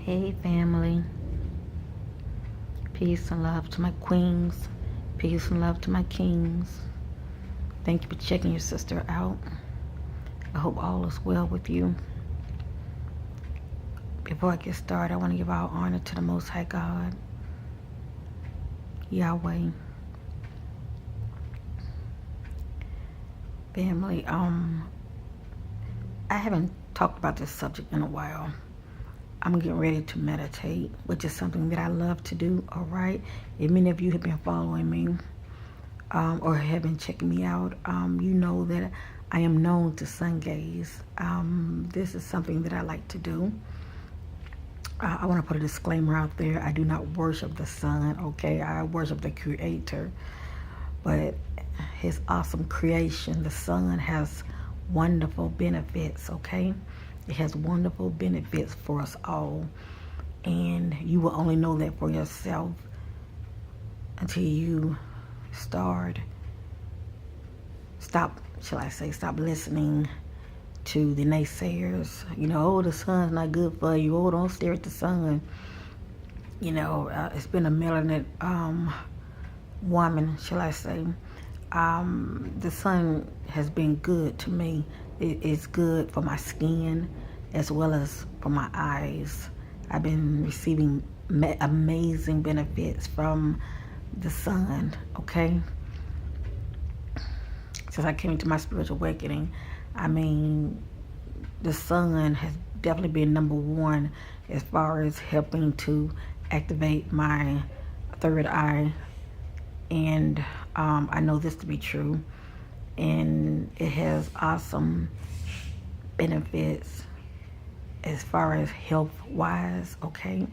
Hey family, peace and love to my queens, peace and love to my kings. Thank you for checking your sister out. I hope all is well with you. Before I get started, I want to give all honor to the Most High God, Yahweh. Family, I haven't talked about this subject in a while. I'm getting ready to meditate, which is something that I love to do, all right? If many of you have been following me or have been checking me out, you know that I am known to sun gaze. This is something that I like to do. I want to put a disclaimer out there. I do not worship the sun, okay? I worship the Creator. But His awesome creation, the sun, has wonderful benefits, okay? It has wonderful benefits for us all. And you will only know that for yourself until you stop listening to the naysayers. Oh, the sun's not good for you. Oh, don't stare at the sun. It's been a melanated woman, shall I say. The sun has been good to me. It's good for my skin as well as for my eyes. I've been receiving amazing benefits from the sun, okay? Since I came into my spiritual awakening, the sun has definitely been number one as far as helping to activate my third eye. And I know this to be true. And it has awesome benefits as far as health-wise, okay?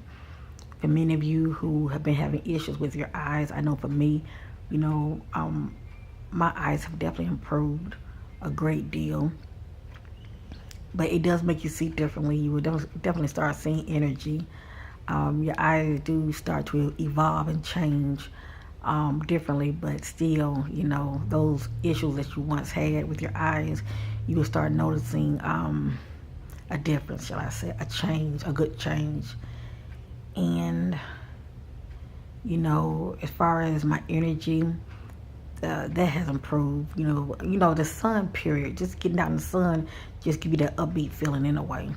For many of you who have been having issues with your eyes, I know for me, my eyes have definitely improved a great deal. But it does make you see differently. You will definitely start seeing energy. Your eyes do start to evolve and change differently, but still, those issues that you once had with your eyes, you will start noticing a difference, shall I say, a change, a good change. And, as far as my energy, that has improved. The sun period, just getting out in the sun, just give you that upbeat feeling in a way.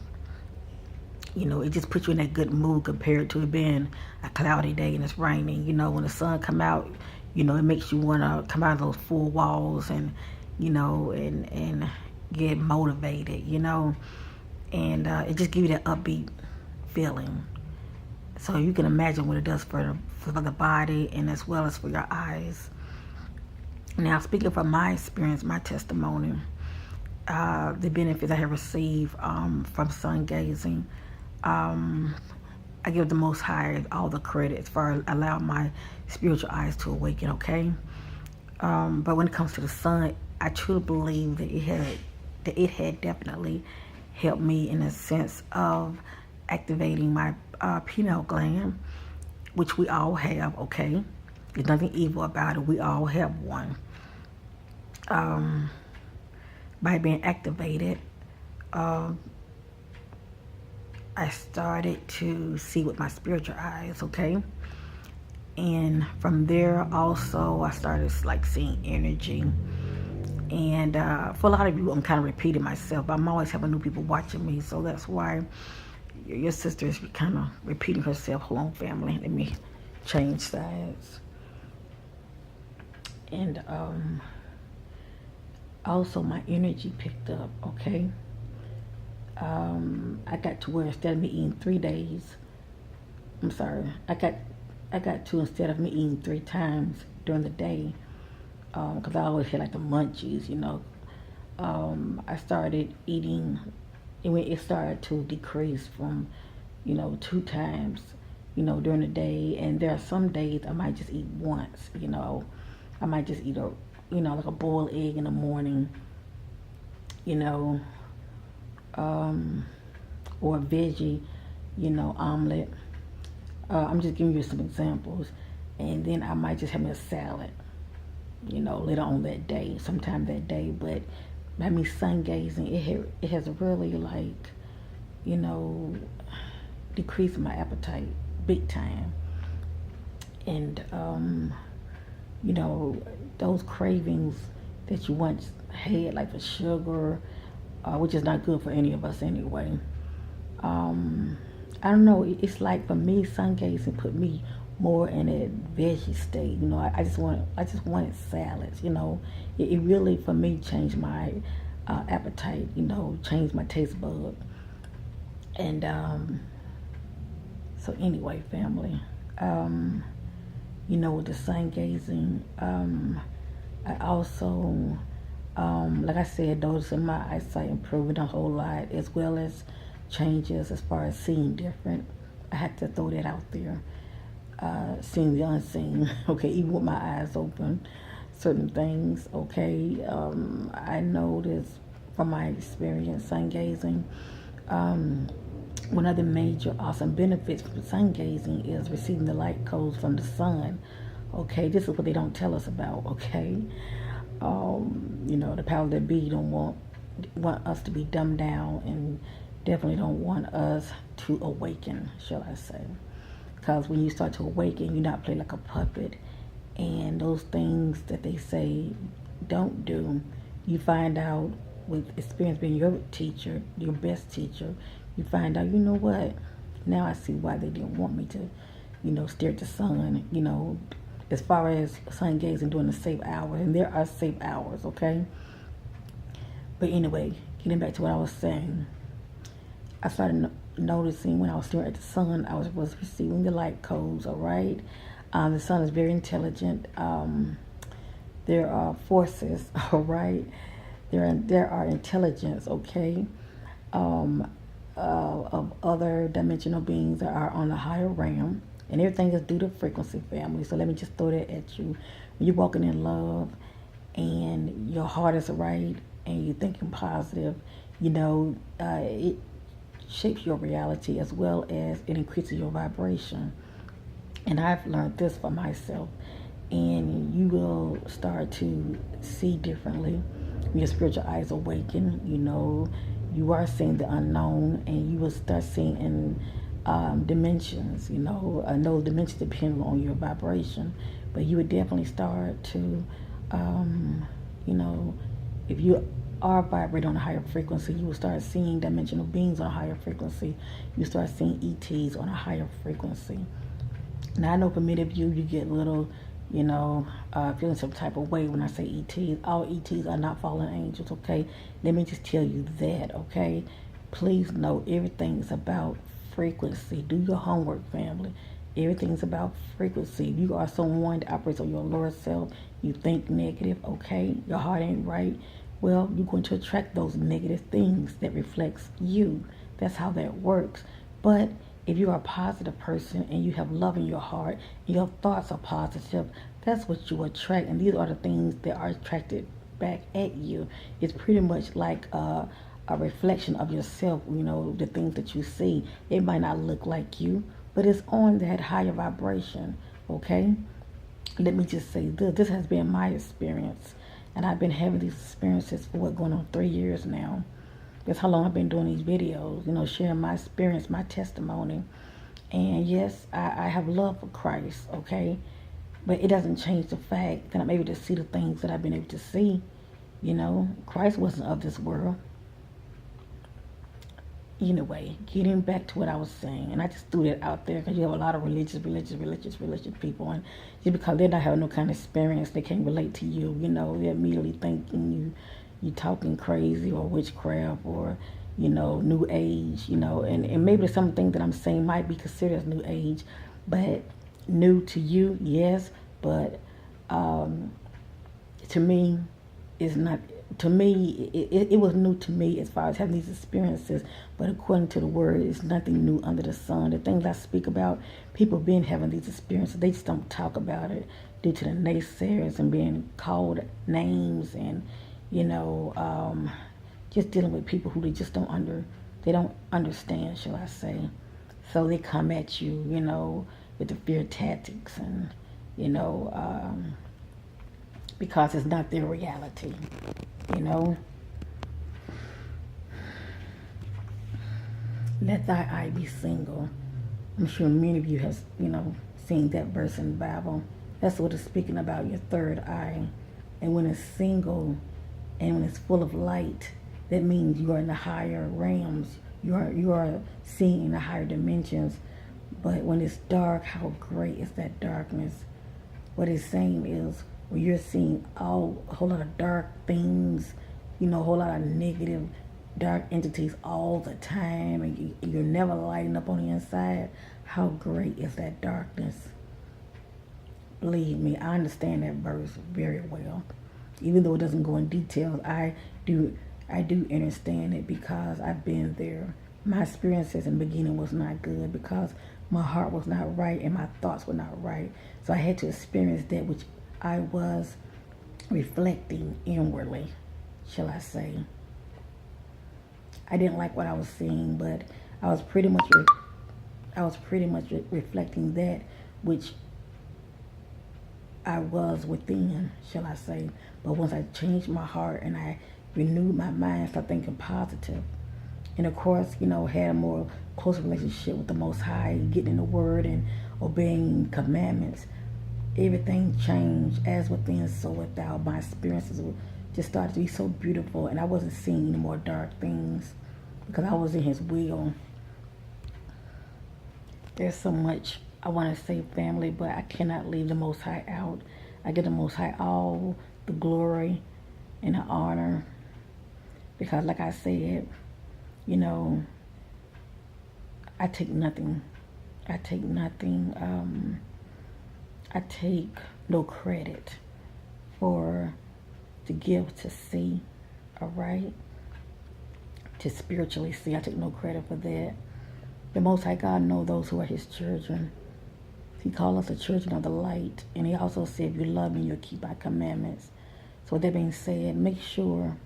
It just puts you in that good mood compared to it being a cloudy day and it's raining. When the sun come out, it makes you want to come out of those four walls and, and get motivated, and it just gives you that upbeat feeling. So you can imagine what it does for the body and as well as for your eyes. Now, speaking from my experience, my testimony, the benefits I have received from sun gazing, I give the Most High all the credit for allowing my spiritual eyes to awaken, okay? But when it comes to the sun, I truly believe that it had definitely helped me in a sense of activating my pineal gland, which we all have, okay? There's nothing evil about it. We all have one. By being activated, I started to see with my spiritual eyes, okay? And from there also, I started seeing energy. And for a lot of you, I'm kind of repeating myself. I'm always having new people watching me, so that's why your sister is kind of repeating herself. Hold on, family. Let me change sides. And also my energy picked up, okay? I got to where instead of me eating 3 days, I got to, instead of me eating 3 times during the day, because I always had the munchies, I started eating, and when it started to decrease from, 2 times, during the day. And there are some days I might just eat once, I might just eat a boiled egg in the morning, or a veggie, omelet. I'm just giving you some examples. And then I might just have me a salad, later on that day, sometime that day. But by me sun gazing, it has really decreased my appetite big time. And you know, those cravings that you once had, like for sugar, which is not good for any of us anyway. Um, I don't know. It's like for me, sun gazing put me more in a veggie state. You know, I just wanted salads. You know, it really for me changed my appetite. You know, changed my taste bud. And so anyway, family. Um, you know, with the sun gazing, I also, like I said, noticing my eyesight improving a whole lot, as well as changes as far as seeing different. I had to throw that out there. Seeing the unseen, okay, even with my eyes open, certain things, okay. I noticed from my experience sun gazing, um, one of the major awesome benefits from sun gazing is receiving the light codes from the sun. Okay, this is what they don't tell us about. Okay, you know, the power that be don't want us to be dumbed down, and definitely don't want us to awaken, shall I say? Because when you start to awaken, you not play like a puppet, and those things that they say don't do, you find out with experience being your teacher, your best teacher, you find out, you know what? Now I see why they didn't want me to, you know, stare at the sun, you know, as far as sun gazing during the safe hours. And there are safe hours, okay? But anyway, getting back to what I was saying, I started noticing when I was staring at the sun, I was receiving the light codes, all right? The sun is very intelligent. There are forces, all right? There are intelligence, okay? Of other dimensional beings that are on the higher realm. And everything is due to frequency, family. So let me just throw that at you. When you're walking in love and your heart is right and you're thinking positive, you know, it shapes your reality as well as it increases your vibration. And I've learned this for myself. And you will start to see differently. When your spiritual eyes awaken, you know, you are seeing the unknown, and you will start seeing in dimensions, you know, those dimensions depend on your vibration. But you would definitely start to, you know, if you are vibrating on a higher frequency, you will start seeing dimensional beings on a higher frequency. You start seeing ETs on a higher frequency. Now, I know for many of you, you get little, you know, feeling some type of way when I say ETs. All ETs are not fallen angels, okay? Let me just tell you that, okay? Please know everything is about frequency. Do your homework, family. Everything is about frequency. If you are someone that operates on your lower self, you think negative, okay? Your heart ain't right. Well, you're going to attract those negative things that reflects you. That's how that works. But if you are a positive person and you have love in your heart and your thoughts are positive, that's what you attract. And these are the things that are attracted back at you. It's pretty much like a reflection of yourself, you know, the things that you see. It might not look like you, but it's on that higher vibration, okay? Let me just say this. This has been my experience. And I've been having these experiences for going on 3 years now. That's how long I've been doing these videos, you know, sharing my experience, my testimony. And yes, I have love for Christ, okay? But it doesn't change the fact that I'm able to see the things that I've been able to see. You know, Christ wasn't of this world. Anyway, getting back to what I was saying, and I just threw that out there because you have a lot of religious people, and just because they're not having no kind of experience, they can't relate to you. You know, they're immediately thinking you talking crazy or witchcraft or, you know, new age. You know, and maybe some things that I'm saying might be considered as new age, but new to you, yes, but to me, is not. To me, it was new to me as far as having these experiences, but according to the word, it's nothing new under the sun. The things I speak about, people been having these experiences, they just don't talk about it due to the naysayers and being called names and, you know, just dealing with people who they just they don't understand, shall I say. So they come at you, you know, with the fear tactics and, you know, because it's not their reality, you know. Let thy eye be single I'm sure many of you have, seen that verse in the Bible. That's what it's speaking about, your third eye. And when it's single and when it's full of light, that means you are in the higher realms. You are seeing in the higher dimensions. But when it's dark, how great is that darkness? What it's saying is when you're seeing a whole lot of dark things, a whole lot of negative, dark entities all the time, and you're never lighting up on the inside, how great is that darkness? Believe me, I understand that verse very well. Even though it doesn't go in details, I do understand it because I've been there. My experiences in the beginning was not good because my heart was not right and my thoughts were not right. So I had to experience that which I was reflecting inwardly, shall I say. I didn't like what I was seeing, but I was pretty much reflecting that which I was within, shall I say. But once I changed my heart and I renewed my mind, started thinking positive, and of course, had a more close relationship with the Most High, getting in the Word and obeying commandments, everything changed. As within, so without. My experiences just started to be so beautiful, and I wasn't seeing any more dark things because I was in His will. There's so much I want to say, family, but I cannot leave the Most High out. I give the Most High all the glory and the honor because, like I said, I take nothing. I take nothing. I take no credit for the gift to see, all right? To spiritually see. I take no credit for that. The Most High God knows those who are His children. He called us the children of the light. And He also said, if you love me, you'll keep my commandments. So with that being said, make sure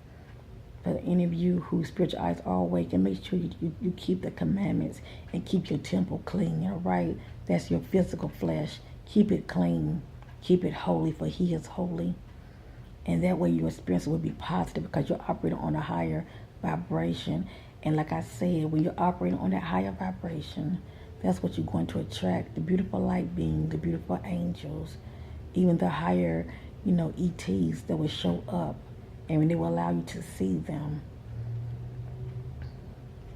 that any of you whose spiritual eyes are awake, and make sure you keep the commandments and keep your temple clean, all right? That's your physical flesh. Keep it clean. Keep it holy, for He is holy. And that way your experience will be positive because you're operating on a higher vibration. And like I said, when you're operating on that higher vibration, that's what you're going to attract. The beautiful light beings, the beautiful angels, even the higher, ETs that will show up. And when they will allow you to see them.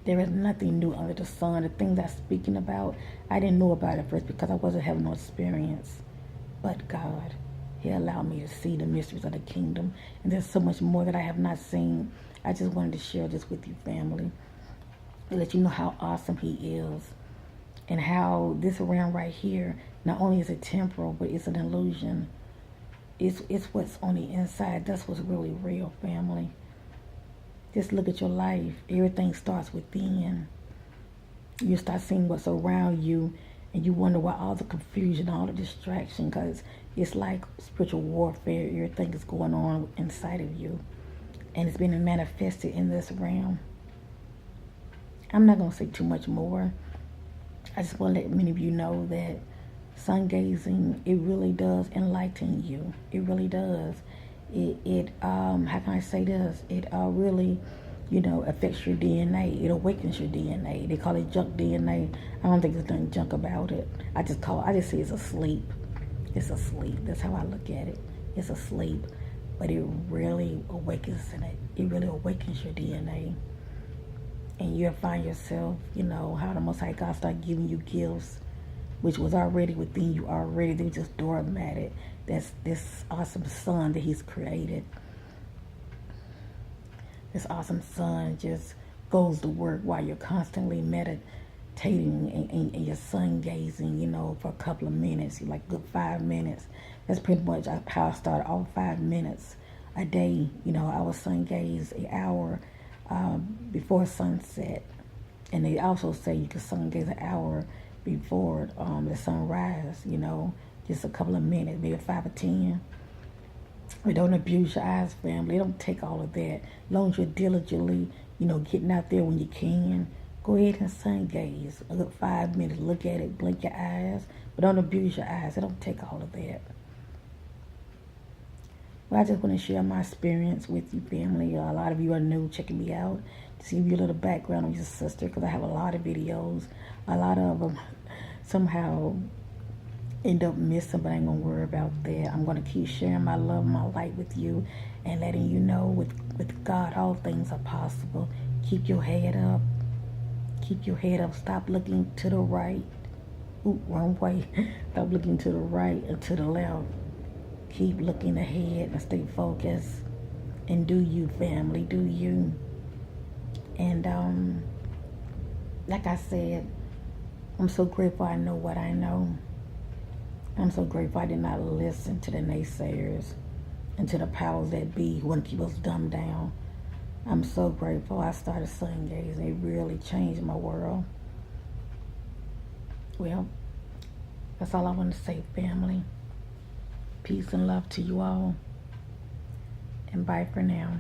There is nothing new under the sun. The things I'm speaking about, I didn't know about it first because I wasn't having no experience. But God, He allowed me to see the mysteries of the kingdom. And there's so much more that I have not seen. I just wanted to share this with you, family. And let you know how awesome He is. And how this realm right here, not only is it temporal, but it's an illusion. It's what's on the inside. That's what's really real, family. Just look at your life. Everything starts within. You start seeing what's around you, and you wonder why all the confusion, all the distraction, because it's like spiritual warfare. Everything is going on inside of you, and it's being manifested in this realm. I'm not going to say too much more. I just want to let many of you know that sun gazing, it really does enlighten you. It really does. It how can I say this? It really, affects your DNA. It awakens your DNA. They call it junk DNA. I don't think there's nothing junk about it. I just say it's asleep. It's asleep. That's how I look at it. It's asleep. But it really awakens in it. It really awakens your DNA. And you'll find yourself, how the Most High God start giving you gifts, which was already within you already. They were just dormant. That's this awesome sun that He's created. This awesome sun just goes to work while you're constantly meditating and you're sun gazing, for a couple of minutes, like good 5 minutes. That's pretty much how I started, all 5 minutes a day. I was sun gaze an hour before sunset. And they also say you can sun gaze an hour before the sunrise, just a couple of minutes, maybe 5 or 10. But don't abuse your eyes, family. Don't take all of that. As long as you're diligently, getting out there when you can, go ahead and sun gaze. A good 5 minutes, look at it, blink your eyes, but don't abuse your eyes. It don't take all of that. Well, I just want to share my experience with you, family. A lot of you are new, checking me out. Just give you a little background on your sister, because I have a lot of videos. A lot of them somehow end up missing, but I ain't gonna worry about that. I'm gonna keep sharing my love, my light with you, and letting you know with God all things are possible. Keep your head up. Keep your head up. Stop looking to the right. Ooh, wrong way. Stop looking to the right and to the left. Keep looking ahead and stay focused. And do you, family, do you. And like I said, I'm so grateful I know what I know. I'm so grateful I did not listen to the naysayers and to the powers that be who want to keep us dumbed down. I'm so grateful I started sun gazing. It really changed my world. Well, that's all I want to say, family. Peace and love to you all. And bye for now.